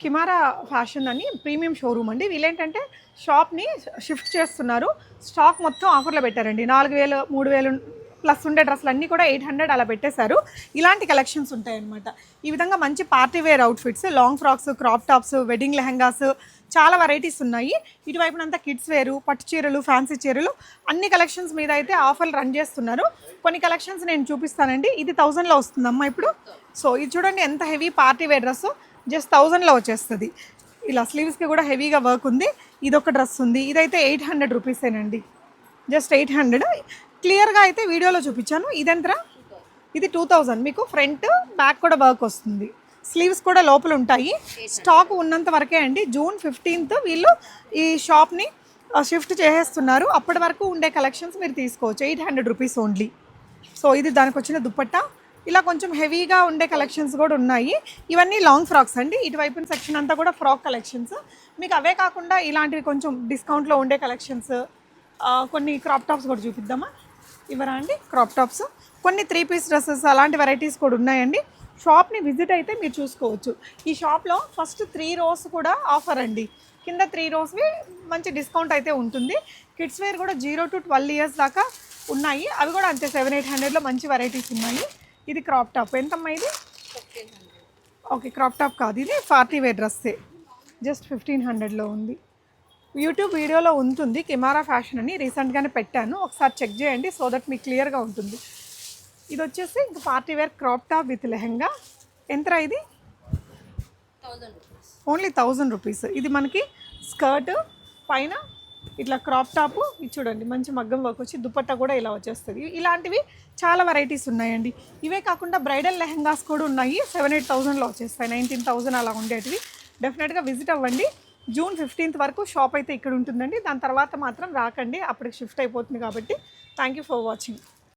కిమారా fashion అని premium showroom అండి. వీళ్ళేంటంటే షాప్ని షిఫ్ట్ చేస్తున్నారు. స్టాక్ మొత్తం ఆఫర్లో పెట్టారండి. 4000 3000 ప్లస్ ఉండే డ్రెస్సులు అన్నీ కూడా 800 అలా పెట్టేశారు. ఇలాంటి కలెక్షన్స్ ఉంటాయన్నమాట. ఈ విధంగా మంచి party wear outfits, long frocks, crop tops, wedding lehengas చాలా వెరైటీస్ ఉన్నాయి. ఇటువైపునంతా కిడ్స్ వేరు, పట్టు చీరలు, ఫ్యాన్సీ చీరలు అన్ని కలెక్షన్స్ మీద అయితే ఆఫర్లు రన్ చేస్తున్నారు. కొన్ని కలెక్షన్స్ నేను చూపిస్తానండి. ఇది 1000లో వస్తుందమ్మా ఇప్పుడు. సో ఇది చూడండి ఎంత heavy party wear dress, just 1000లో వచ్చేస్తుంది. ఇలా స్లీవ్స్కి కూడా హెవీగా వర్క్ ఉంది. ఇదొక డ్రెస్ ఉంది, ఇదైతే 800 రూపీసేనండి, జస్ట్ 800. క్లియర్గా అయితే వీడియోలో చూపించాను. ఇదెంతరా? ఇది 2000. మీకు ఫ్రంట్ బ్యాక్ కూడా వర్క్ వస్తుంది, స్లీవ్స్ కూడా లోపల ఉంటాయి. స్టాక్ ఉన్నంత వరకే అండి. జూన్ 15th వీళ్ళు ఈ షాప్ని షిఫ్ట్ చేసేస్తున్నారు. అప్పటి వరకు ఉండే కలెక్షన్స్ మీరు తీసుకోవచ్చు. 800 రూపీస్ ఓన్లీ. సో ఇది దానికి వచ్చిన దుప్పట్టా. ఇలా కొంచెం హెవీగా ఉండే కలెక్షన్స్ కూడా ఉన్నాయి. ఇవన్నీ లాంగ్ ఫ్రాక్స్ అండి. ఇటువైపున సెక్షన్ అంతా కూడా ఫ్రాక్ కలెక్షన్స్. మీకు అవే కాకుండా ఇలాంటివి కొంచెం డిస్కౌంట్లో ఉండే కలెక్షన్స్, కొన్ని క్రాప్ టాప్స్ కూడా చూపిద్దామా? ఇవరా అండి క్రాప్ టాప్స్. కొన్ని 3 పీస్ డ్రెస్సెస్ అలాంటి వెరైటీస్ కూడా ఉన్నాయండి. షాప్ని విజిట్ అయితే మీరు చూసుకోవచ్చు. ఈ షాప్లో ఫస్ట్ 3 rows కూడా ఆఫర్ అండి. కింద 3 rowsవి మంచి డిస్కౌంట్ అయితే ఉంటుంది. కిడ్స్ వేర్ కూడా 0 to 12 years దాకా ఉన్నాయి. అవి కూడా అంతే 700-800లో మంచి వెరైటీస్ ఉన్నాయి. ఇది క్రాప్ టాప్. ఎంతమ్మా ఇది? 1500. ఓకే, క్రాప్ టాప్ కాదు, ఇది పార్టీ వేర్ డ్రెస్సే, జస్ట్ 1500లో ఉంది. యూట్యూబ్ వీడియోలో ఉంటుంది కిమారా ఫ్యాషన్ అని, రీసెంట్గానే పెట్టాను, ఒకసారి చెక్ చేయండి సో దట్ మీకు క్లియర్గా ఉంటుంది. ఇది వచ్చేసి ఇంకా party wear crop top with lehenga. ఎంతరా ఇది? 1000 రూపీస్, ఓన్లీ 1000 రూపీస్. ఇది మనకి స్కర్ట్ పైన ఇట్లా క్రాప్ టాపు, ఇది చూడండి మంచి మగ్గం వర్క్ వచ్చి దుపట్టా కూడా ఇలా వచ్చేస్తుంది. ఇలాంటివి చాలా వెరైటీస్ ఉన్నాయండి. ఇవే కాకుండా బ్రైడల్ లెహెంగాస్ కూడా ఉన్నాయి. 7-8,000లో వచ్చేస్తాయి, 19,000 అలా ఉండేటివి. డెఫినెట్గా విజిట్ అవ్వండి. జూన్ 15th వరకు షాప్ అయితే ఇక్కడ ఉంటుందండి. దాని తర్వాత మాత్రం రాకండి, అప్పటికి షిఫ్ట్ అయిపోతుంది కాబట్టి. Thank you for watching.